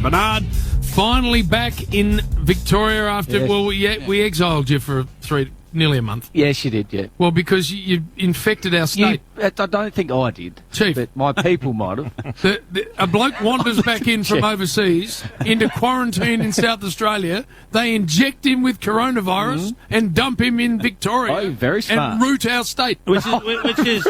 Bernard, finally back in Victoria after, we exiled you for nearly a month. Yes, you did, yeah. Well, because you infected our state. I don't think I did. Chief. But my people might have. A bloke wanders back in from overseas into quarantine in South Australia. They inject him with coronavirus and dump him in Victoria. Oh, very smart. And root our state. Which is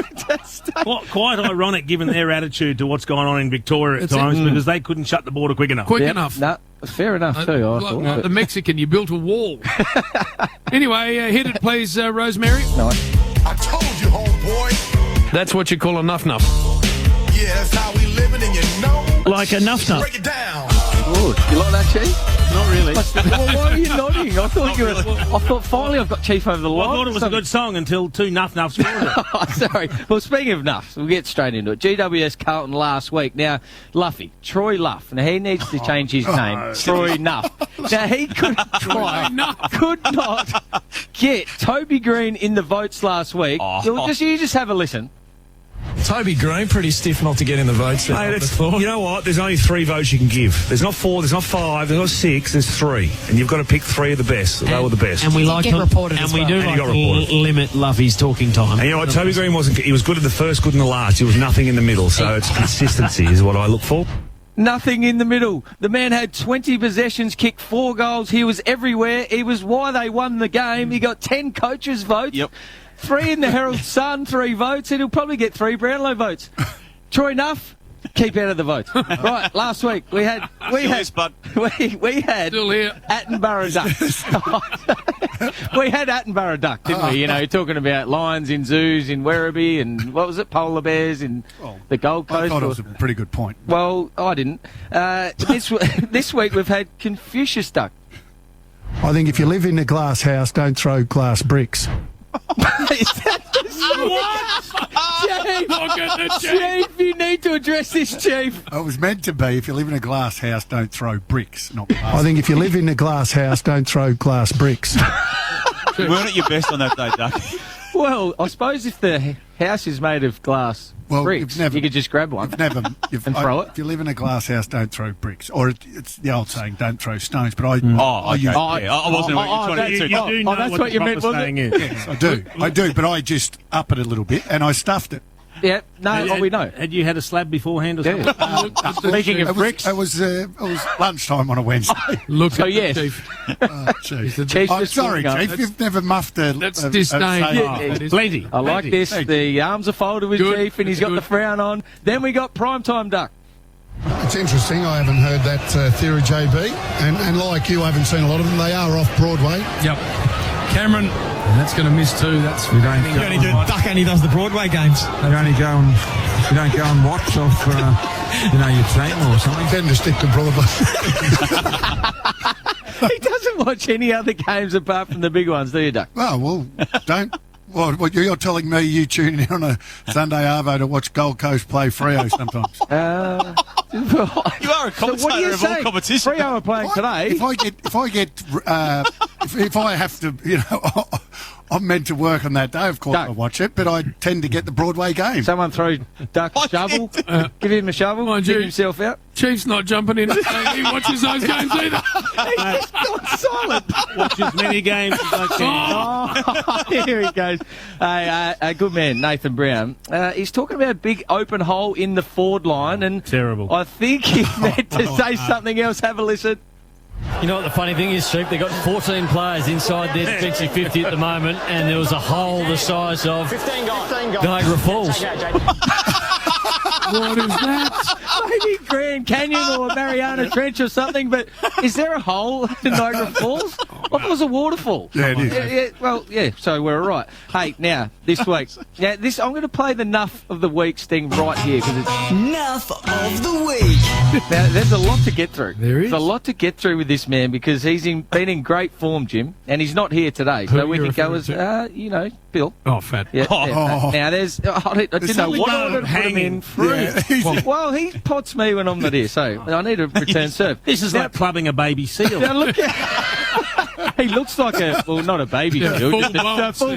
quite ironic given their attitude to what's going on in Victoria at times because they couldn't shut the border quick enough. Enough. No, fair enough too, I thought. The Mexican, you built a wall. Anyway, hit it please, Rosemary. Nice. I told you, homeboy. That's what you call a nuff. Yeah, that's how we living, and you know. Like a nuff. Break it down. Good. You like that, Chief? Not really. Well, why are you nodding? I thought finally I've got Chief over the line. I thought it was a good song until two nuffs scored it. Oh, sorry. Well, speaking of nuffs, we'll get straight into it. GWS Carlton last week. Now, Luffy, Troy Luff. Now, he needs to change his name. Troy Nuff. Now, he could not get Toby Greene in the votes last week. You just have a listen. Toby Greene, pretty stiff not to get in the votes. You know what? There's only 3 votes you can give. There's not 4, there's not 5, there's not 6, there's 3. And you've got to pick 3 of the best. They were the best. And we like to limit Luffy's talking time. And you know what? Toby Greene he was good at the first, good in the last. He was nothing in the middle. So it's consistency is what I look for. Nothing in the middle. The man had 20 possessions, kicked 4 goals. He was everywhere. He was why they won the game. He got 10 coaches' votes. Yep. 3 in the Herald Sun, 3 votes, and he'll probably get 3 Brownlow votes. Troy Nuff, keep out of the votes. Right, last week we had Still here. Attenborough Duck. We had Attenborough Duck, didn't we? You know, talking about lions in zoos in Werribee and what was it, polar bears in the Gold Coast. I thought it was a pretty good point. Well, I didn't. This week we've had Confucius Duck. I think if you live in a glass house, don't throw glass bricks. Chief, you need to address this, Chief. It was meant to be, if you live in a glass house, don't throw bricks, not glass. I think if you live in a glass house, don't throw glass bricks. You weren't at your best on that day, Duck. Well, I suppose if the house is made of glass bricks, you could just grab one and throw it. If you live in a glass house, don't throw bricks. Or it's the old saying, don't throw stones. But I wasn't trying to do. That's what you meant, wasn't it? Yes, I do. But I just up it a little bit and I stuffed it. Yeah, we know. Had you had a slab beforehand or something? Speaking of bricks. It was lunchtime on a Wednesday. Chief. Chief. I'm sorry, Chief. You've never muffed a... That's disdain. Plenty. I like this. The arms are folded with Chief and he's got the frown on. Then we got Primetime Duck. It's interesting. I haven't heard that theory, JB. And like you, I haven't seen a lot of them. They are Off-Broadway. Yep. Cameron, that's going to miss too. That's Duck only does the Broadway games. You don't go and watch off, your team or something. Tend to stick to Broadway. He doesn't watch any other games apart from the big ones, do you, Duck? Oh, well, don't. Well, you're telling me you tune in on a Sunday arvo to watch Gold Coast play Freo sometimes. You are a commentator of all competition. Freo are playing today. If I have to, I'm meant to work on that day. Of course, I watch it, but I tend to get the Broadway game. Someone throw Duck a shovel. Give him a shovel. Get himself out. Chief's not jumping in. He watches those games either. He's not silent. Watches many games as I can. Here he goes. A good man, Nathan Brown. He's talking about a big open hole in the forward line, and terrible. I think he meant to say something else. Have a listen. You know what the funny thing is, Chief? They've got 14 players inside their defensive 50 at the moment, and there was a hole the size of 15 Niagara Falls. What is that? Maybe Grand Canyon or Mariana Trench or something, but is there a hole in Niagara Falls? I thought it was a waterfall. Yeah, it is. So we're all right. Hey, now, this week. I'm going to play the Nuff of the Week's thing right here, because it's Nuff of the Week. Now, there's a lot to get through. There is. There's a lot to get through with this man, because he's been in great form, Jim, and he's not here today. So we can go as, Bill. Oh, fat. Yeah. Now, there's... I didn't know what I would put him in through. Yeah. Well, he pots me when I'm not here, so I need a return serve. This is like clubbing a baby seal. Now, look at... He looks like not a baby seal, just a full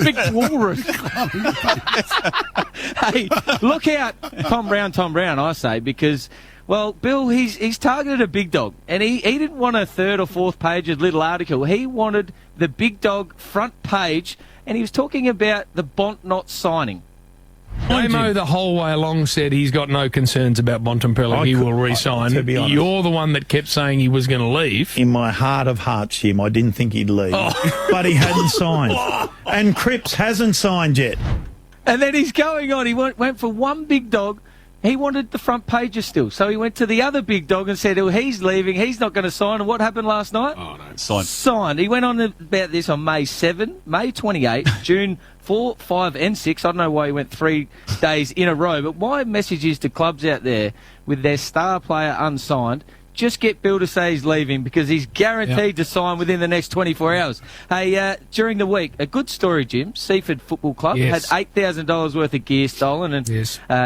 big walrus. Hey, look out, Tom Brown, I say, because Well, Bill, he's targeted a big dog, and he didn't want a third or fourth page of little article. He wanted the big dog front page, and he was talking about the Bont not signing. Damo the whole way along said he's got no concerns about Bontempelli. He will re-sign. To be honest. You're the one that kept saying he was going to leave. In my heart of hearts, Jim, I didn't think he'd leave. But he hadn't signed. And Cripps hasn't signed yet. And then he's going on. He went for one big dog. He wanted the front pages still. So he went to the other big dog and said, oh, he's leaving. He's not going to sign. And what happened last night? Oh, no. Signed. Signed. He went on about this on May 7, May 28, June 4, 5 and 6. I don't know why he went 3 days in a row. But my message is to clubs out there with their star player unsigned, just get Bill to say he's leaving because he's guaranteed to sign within the next 24 hours. Hey, during the week, a good story, Jim. Seaford Football Club had $8,000 worth of gear stolen and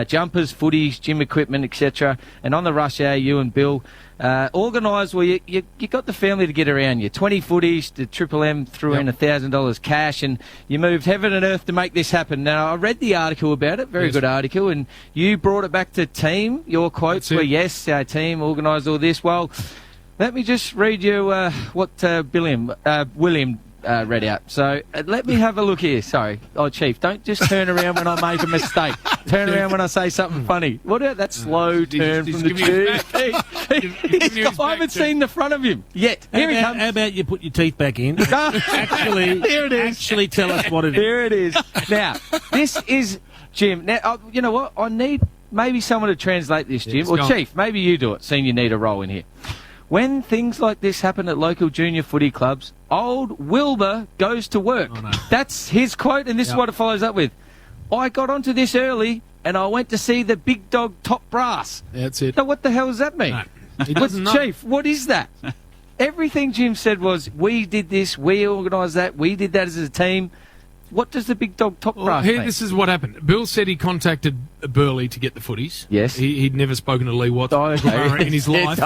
jumpers, footies, gym equipment, etc. And on the rush hour, you and Bill organised, well, you got the family to get around you. 20 footies, the Triple M threw in $1,000 cash, and you moved heaven and earth to make this happen. Now, I read the article about it, very good article, and you brought it back to team. Your quotes were, yes, our team organised all this. Well, let me just read you what William read out. So let me have a look here. Sorry. Oh, Chief, don't just turn around when I make a mistake. Turn around when I say something funny. What about that slow turn from the Chief? I haven't seen the front of him yet. Here he comes. How about you put your teeth back in? Actually, here it is. Actually tell us what it is. Here it is. Now, this is Jim. Now, you know what? I need maybe someone to translate this, Jim. Or Chief, maybe you do it, seeing you need a role in here. When things like this happen at local junior footy clubs, old Wilbur goes to work. Oh, no. That's his quote, and this is what it follows up with. I got onto this early, and I went to see the big dog top brass. That's it. Now, what the hell does that mean? No, he doesn't know. Chief, what is that? Everything Jim said was, we did this, we organised that, we did that as a team. What does the big dog top brass mean? This is what happened. Bill said he contacted Burley to get the footies. Yes. He'd never spoken to Lee Watts in his life.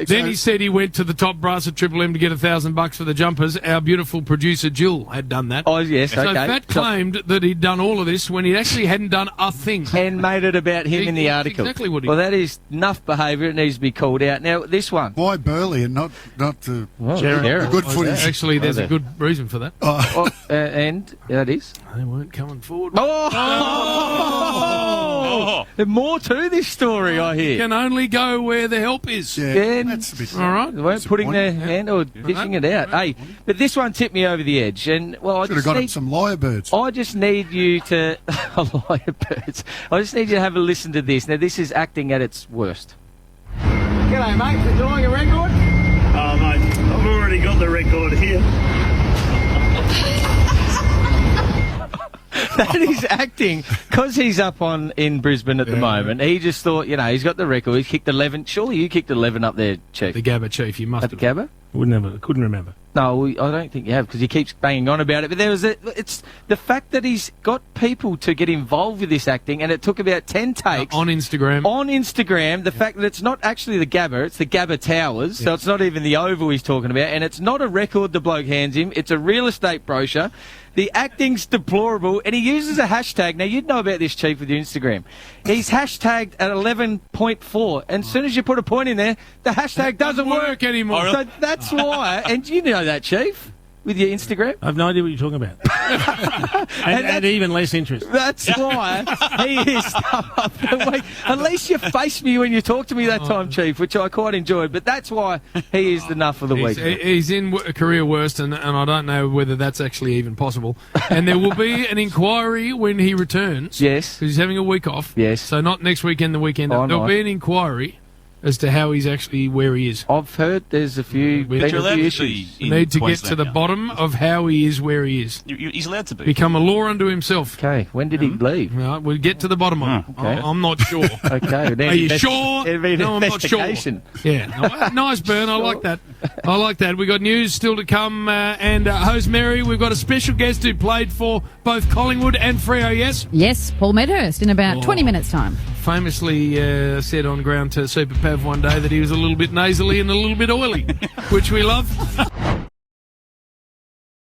Then he said he went to the top brass at Triple M to get $1,000 for the jumpers. Our beautiful producer Jill had done that. Oh, yes, so Fat claimed that he'd done all of this when he actually hadn't done a thing. And made it about him in the article. Exactly what he Well, that is Nuff behaviour. It needs to be called out. Now, this one. Why Burley and not the Jared? Good footage. Actually, there's a good reason for that. And that is? They weren't coming forward. More to this story, I hear. Can only go where the help is. Yeah, that's a bit. All right. They weren't putting their hand or dishing it out. Hey, but this one tipped me over the edge. And, well, I should have got some lyrebirds. I just need you to... lyrebirds. I just need you to have a listen to this. Now, this is acting at its worst. G'day, mate. Enjoying a record? Oh, mate, I've already got the record here. That is acting, because he's up in Brisbane at the moment. He just thought, he's got the record. He's kicked 11. Surely you kicked 11 up there, Chief. The Gabba, Chief. You must have. At the Gabba? Couldn't remember. No, I don't think you have, because he keeps banging on about it. But it's the fact that he's got people to get involved with this acting, and it took about 10 takes. On Instagram. On Instagram, the fact that it's not actually the Gabba, it's the Gabba Towers, so it's not even the Oval he's talking about, and it's not a record the bloke hands him, it's a real estate brochure. The acting's deplorable, and he uses a hashtag. Now, you'd know about this, Chief, with your Instagram. He's hashtagged at 11.4, and as soon as you put a point in there, the hashtag doesn't work anymore. So that's why, and you know that, Chief, with your Instagram. I have no idea what you're talking about. and even less interest. That's why he is up the week. At least you faced me when you talked to me that time, Chief, which I quite enjoyed. But that's why he is the Nuff of the week. He's in a career worst, and I don't know whether that's actually even possible. And there will be an inquiry when he returns. Yes. Because he's having a week off. Yes. So not next weekend, the weekend. There'll be an inquiry as to how he's actually where he is. I've heard there's a few issues. We need to get to the bottom of how he is where he is. He's allowed to be. Become a law unto himself. Okay, when did he leave? Right, we'll get to the bottom of it. Okay. I'm not sure. Okay. Are you sure? No, I'm not sure. Yeah. Nice burn. I like that. I like that. We've got news still to come. And host Mary, we've got a special guest who played for both Collingwood and Freo, yes? Yes, Paul Medhurst in about 20 minutes' time. Famously said on Ground to Super Pav one day that he was a little bit nasally and a little bit oily, which we love.